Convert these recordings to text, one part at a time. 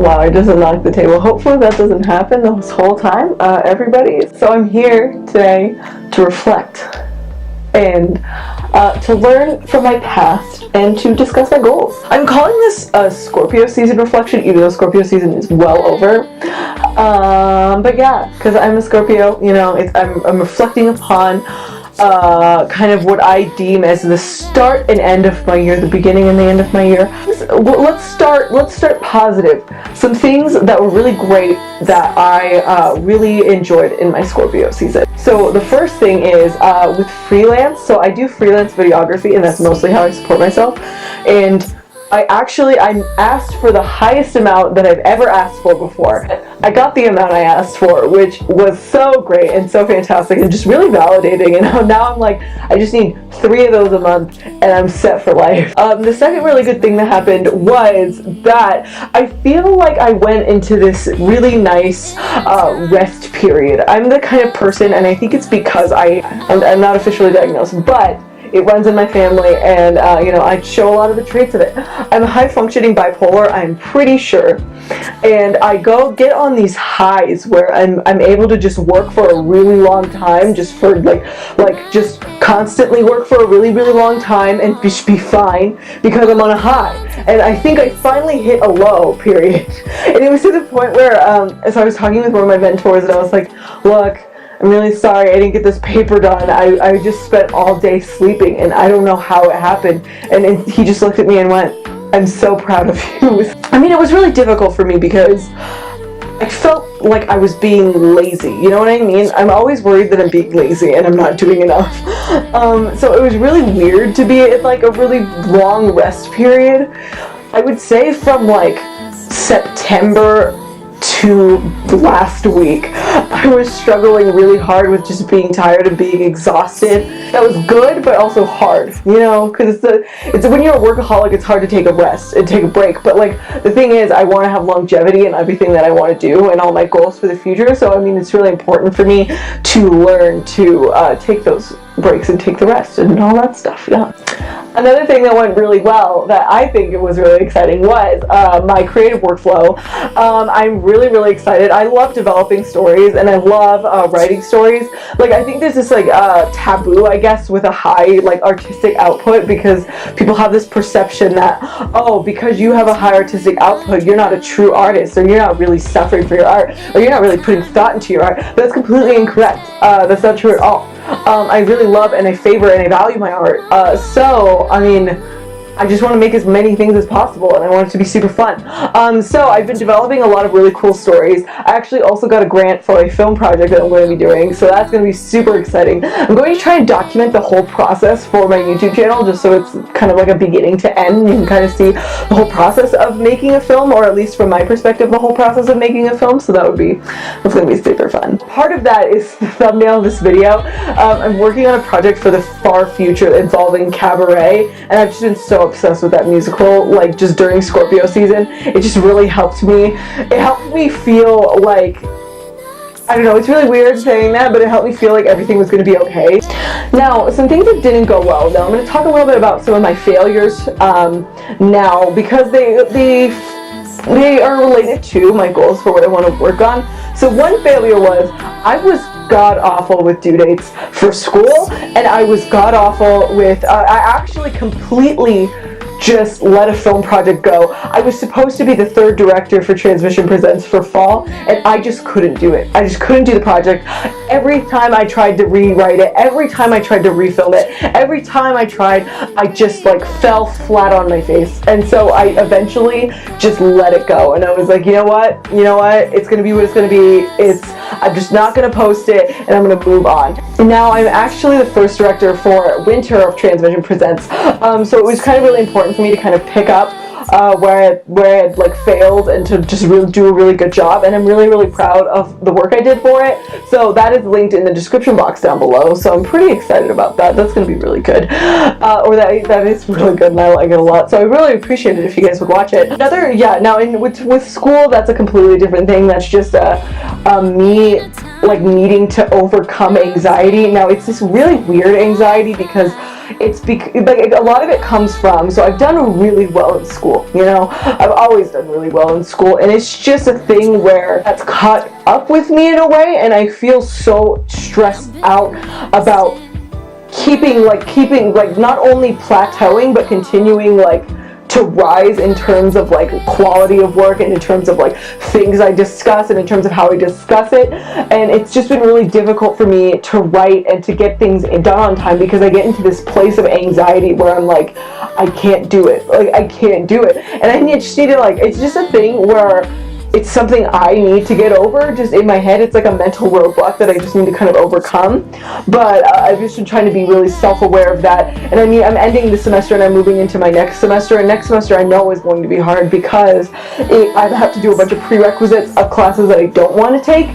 Wow, I just unlocked the table. Hopefully that doesn't happen this whole time, everybody. So I'm here today to reflect and to learn from my past and to discuss my goals. I'm calling this a Scorpio season reflection, even though Scorpio season is well over. But yeah, because I'm a Scorpio, you know, I'm reflecting upon kind of what I deem as the start and end of my year, the beginning and the end of my year. Let's start positive. Some things that were really great that I really enjoyed in my Scorpio season. So the first thing is with freelance. So I do freelance videography, and that's mostly how I support myself. And I asked for the highest amount that I've ever asked for before. I got the amount I asked for, which was so great and so fantastic and just really validating. And now I'm like, I just need 3 of those a month and I'm set for life. The second really good thing that happened was that I feel like I went into this really nice rest period. I'm the kind of person, and I think it's because I'm not officially diagnosed, but it runs in my family, and you know, I show a lot of the traits of it. I'm a high-functioning bipolar, I'm pretty sure, and I get on these highs where I'm able to just work for a really long time, just just constantly work for a really, really long time and just be fine because I'm on a high. And I think I finally hit a low period, and it was to the point where so I was talking with one of my mentors, and I was like, look, I'm really sorry I didn't get this paper done. I just spent all day sleeping, and I don't know how it happened. And he just looked at me and went, I'm so proud of you. I mean, it was really difficult for me because I felt like I was being lazy. You know what I mean? I'm always worried that I'm being lazy and I'm not doing enough. So it was really weird to be at like a really long rest period. I would say from like September to last week, I was struggling really hard with just being tired and being exhausted. That was good, but also hard, you know, because it's when you're a workaholic, it's hard to take a rest and take a break. But like, the thing is, I want to have longevity in everything that I want to do and all my goals for the future. So I mean, it's really important for me to learn to take those breaks and take the rest and all that stuff. Yeah. Another thing that went really well that I think it was really exciting was my creative workflow. I'm really, really excited. I love developing stories, and I love writing stories. Like, I think there's this like taboo, I guess, with a high like artistic output, because people have this perception that, oh, because you have a high artistic output, you're not a true artist, or you're not really suffering for your art, or you're not really putting thought into your art. But that's completely incorrect. That's not true at all. I really love and I favor and I value my art. So, I mean, I just want to make as many things as possible, and I want it to be super fun. So I've been developing a lot of really cool stories. I actually also got a grant for a film project that I'm going to be doing, so that's going to be super exciting. I'm going to try and document the whole process for my YouTube channel, just so it's kind of like a beginning to end. You can kind of see the whole process of making a film, or at least from my perspective, the whole process of making a film, so that's going to be super fun. Part of that is the thumbnail of this video. I'm working on a project for the far future involving cabaret, and I've just been so obsessed with that musical, like, just during Scorpio season. It just really helped me. It helped me feel like, I don't know, it's really weird saying that, but it helped me feel like everything was going to be okay. Now, some things that didn't go well, though. I'm going to talk a little bit about some of my failures now, because they are related to my goals for what I want to work on. So one failure was, I was god-awful with due dates for school, and I was god-awful with, I actually completely just let a film project go. I was supposed to be the 3rd director for Transmission Presents for fall, and I just couldn't do it. I just couldn't do the project. Every time I tried to rewrite it, every time I tried to refilm it, every time I tried, I just like fell flat on my face. And so I eventually just let it go, and I was like, you know what, it's gonna be what it's gonna be. I'm just not gonna post it, and I'm gonna move on. And now I'm actually the 1st director for winter of Transmission Presents, so it was kind of really important for me to kind of pick up where I had like failed, and to just really do a really good job, and I'm really, really proud of the work I did for it. So that is linked in the description box down below, so I'm pretty excited about that. That's going to be really good, or that is really good, and I like it a lot, so I really appreciate it if you guys would watch it. With school, that's a completely different thing. That's just me like needing to overcome anxiety. Now, it's this really weird anxiety because like a lot of it comes from, so I've done really well in school, you know, I've always done really well in school, and it's just a thing where that's caught up with me in a way, and I feel so stressed out about keeping like not only plateauing but continuing like to rise in terms of like quality of work and in terms of like things I discuss and in terms of how I discuss it. And it's just been really difficult for me to write and to get things done on time because I get into this place of anxiety where I'm like, I can't do it, like I can't do it, and I just need to like, it's just a thing where it's something I need to get over. Just in my head, it's like a mental roadblock that I just need to kind of overcome. But I've just been trying to be really self-aware of that. And I mean, I'm ending this semester and I'm moving into my next semester. And next semester I know is going to be hard because I have to do a bunch of prerequisites of classes that I don't want to take.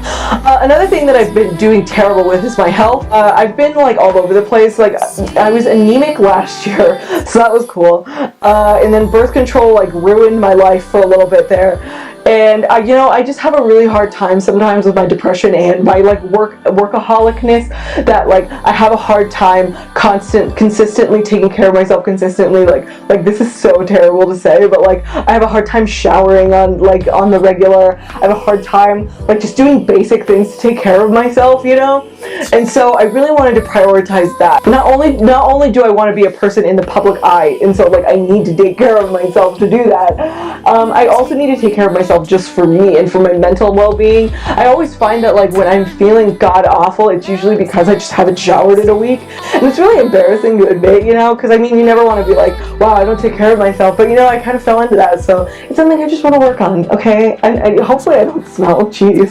Another thing that I've been doing terrible with is my health. I've been like all over the place. Like I was anemic last year, so that was cool. And then birth control like ruined my life for a little bit there. And you know, I just have a really hard time sometimes with my depression and my like workaholicness, that like I have a hard time consistently taking care of myself consistently. Like this is so terrible to say, but like I have a hard time showering on the regular. I have a hard time like just doing basic things to take care of myself, you know? And so I really wanted to prioritize that. Not only do I want to be a person in the public eye, and so like I need to take care of myself to do that, I also need to take care of myself just for me and for my mental well-being. I always find that like when I'm feeling god awful, it's usually because I just haven't showered in a week, and it's really embarrassing to admit, you know, because I mean, you never want to be like, wow, I don't take care of myself, but you know, I kind of fell into that, so it's something I just want to work on. Okay, and hopefully I don't smell. Jeez.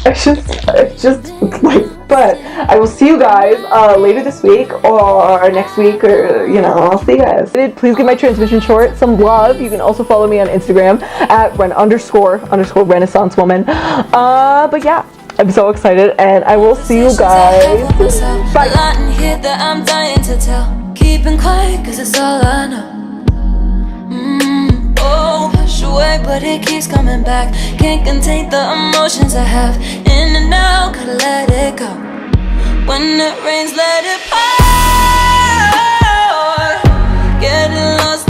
It's just like, but I will see you guys later this week or next week, or you know, I'll see you guys. Please give my transmission short some love. You can also follow me on Instagram at _Renaissance woman. But yeah, I'm so excited, and I will see you guys. Bye. I'm dying to tell. Keeping quiet 'cause it's all I know. Push away, but it keeps coming back. Can't contain the emotions I have. In and out, gotta let it go. When it rains, let it pour.